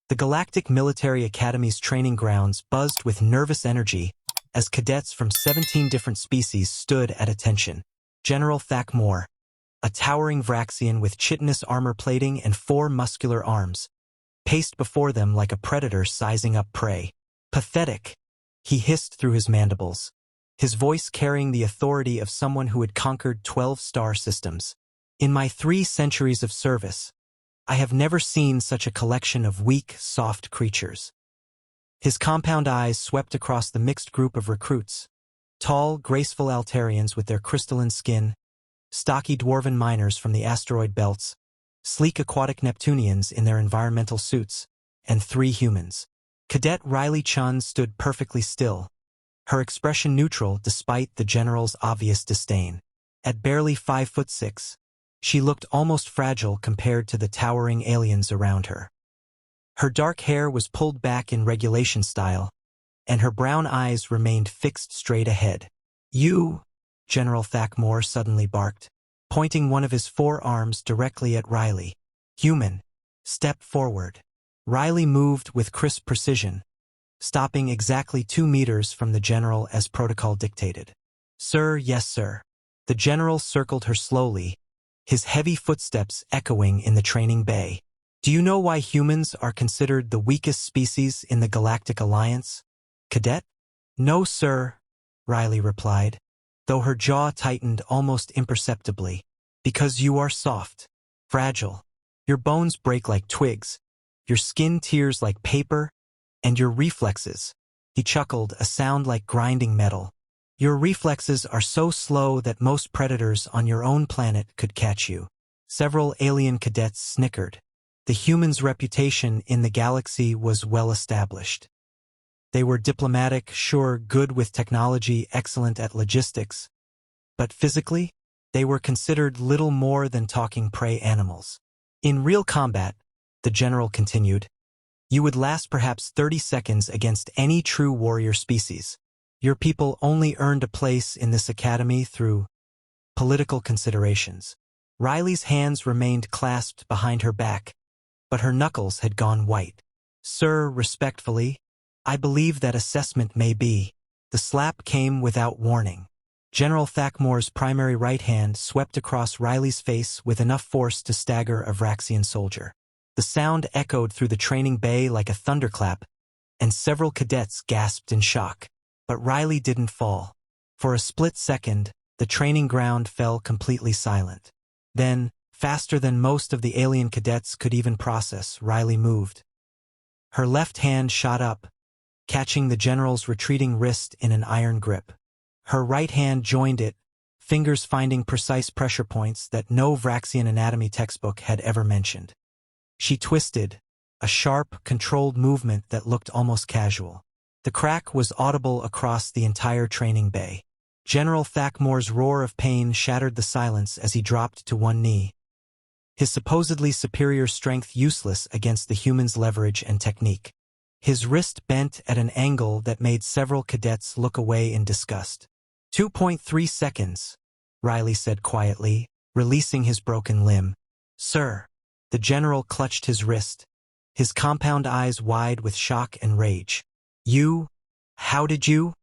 The Galactic Military Academy's training grounds buzzed with nervous energy as cadets from 17 different species stood at attention. General Thak'mor, a towering Vraxian with chitinous armor plating and 4 muscular arms, paced before them like a predator sizing up prey. Pathetic, he hissed through his mandibles, his voice carrying the authority of someone who had conquered 12 star systems. In my 3 centuries of service, I have never seen such a collection of weak, soft creatures. His compound eyes swept across the mixed group of recruits, tall, graceful Altarians with their crystalline skin, stocky dwarven miners from the asteroid belts, sleek aquatic Neptunians in their environmental suits, and 3 humans. Cadet Riley Chen stood perfectly still, her expression neutral despite the general's obvious disdain. At barely 5'6", she looked almost fragile compared to the towering aliens around her. Her dark hair was pulled back in regulation style, and her brown eyes remained fixed straight ahead. "You," General Thak'mor suddenly barked, pointing one of his 4 arms directly at Riley. "Human, step forward." Riley moved with crisp precision, stopping exactly 2 meters from the general as protocol dictated. "Sir, yes sir." The general circled her slowly, his heavy footsteps echoing in the training bay. "Do you know why humans are considered the weakest species in the Galactic Alliance, Cadet?" "No, sir," Riley replied, though her jaw tightened almost imperceptibly. "Because you are soft, fragile. Your bones break like twigs, your skin tears like paper, and your reflexes," he chuckled, a sound like grinding metal. "Your reflexes are so slow that most predators on your own planet could catch you." Several alien cadets snickered. The humans' reputation in the galaxy was well established. They were diplomatic, sure, good with technology, excellent at logistics. But physically, they were considered little more than talking prey animals. "In real combat," the general continued, "you would last perhaps 30 seconds against any true warrior species. Your people only earned a place in this academy through political considerations." Riley's hands remained clasped behind her back, but her knuckles had gone white. "Sir, respectfully, I believe that assessment may be." The slap came without warning. General Thak'mor's primary right hand swept across Riley's face with enough force to stagger a Vraxian soldier. The sound echoed through the training bay like a thunderclap, and several cadets gasped in shock. But Riley didn't fall. For a split second, the training ground fell completely silent. Then, faster than most of the alien cadets could even process, Riley moved. Her left hand shot up, catching the general's retreating wrist in an iron grip. Her right hand joined it, fingers finding precise pressure points that no Vraxian anatomy textbook had ever mentioned. She twisted, a sharp, controlled movement that looked almost casual. The crack was audible across the entire training bay. General Thak'mor's roar of pain shattered the silence as he dropped to one knee, his supposedly superior strength useless against the human's leverage and technique. His wrist bent at an angle that made several cadets look away in disgust. 2.3 seconds, Riley said quietly, releasing his broken limb. "Sir." The general clutched his wrist, his compound eyes wide with shock and rage. "You? How did you?"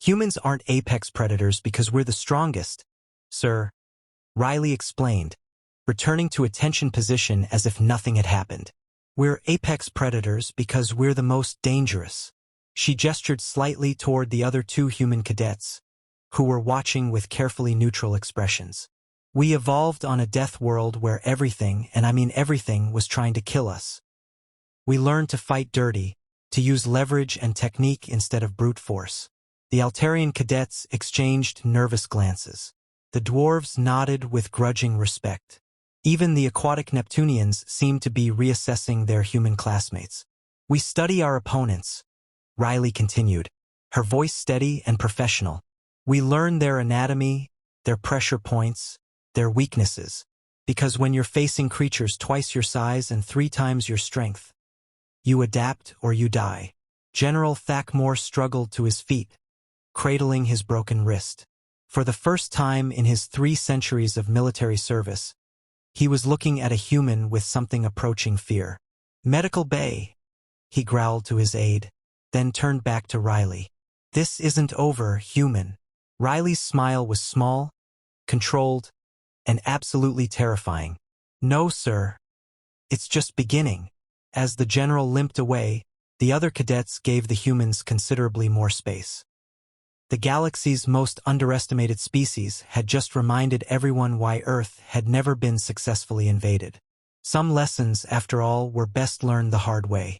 "Humans aren't apex predators because we're the strongest, sir," Riley explained, returning to attention position as if nothing had happened. "We're apex predators because we're the most dangerous." She gestured slightly toward the other 2 human cadets, who were watching with carefully neutral expressions. "We evolved on a death world where everything, and I mean everything, was trying to kill us. We learned to fight dirty, to use leverage and technique instead of brute force." The Altarian cadets exchanged nervous glances. The dwarves nodded with grudging respect. Even the aquatic Neptunians seemed to be reassessing their human classmates. "We study our opponents," Riley continued, her voice steady and professional. "We learn their anatomy, their pressure points, their weaknesses. Because when you're facing creatures twice your size and 3 times your strength, you adapt or you die." General Thak'mor struggled to his feet, cradling his broken wrist. For the first time in his 3 centuries of military service, he was looking at a human with something approaching fear. "Medical Bay," he growled to his aide, then turned back to Riley. This isn't over, human. Riley's smile was small, controlled, and absolutely terrifying. No, sir. It's just beginning. As the general limped away, the other cadets gave the humans considerably more space. The galaxy's most underestimated species had just reminded everyone why Earth had never been successfully invaded. Some lessons, after all, were best learned the hard way.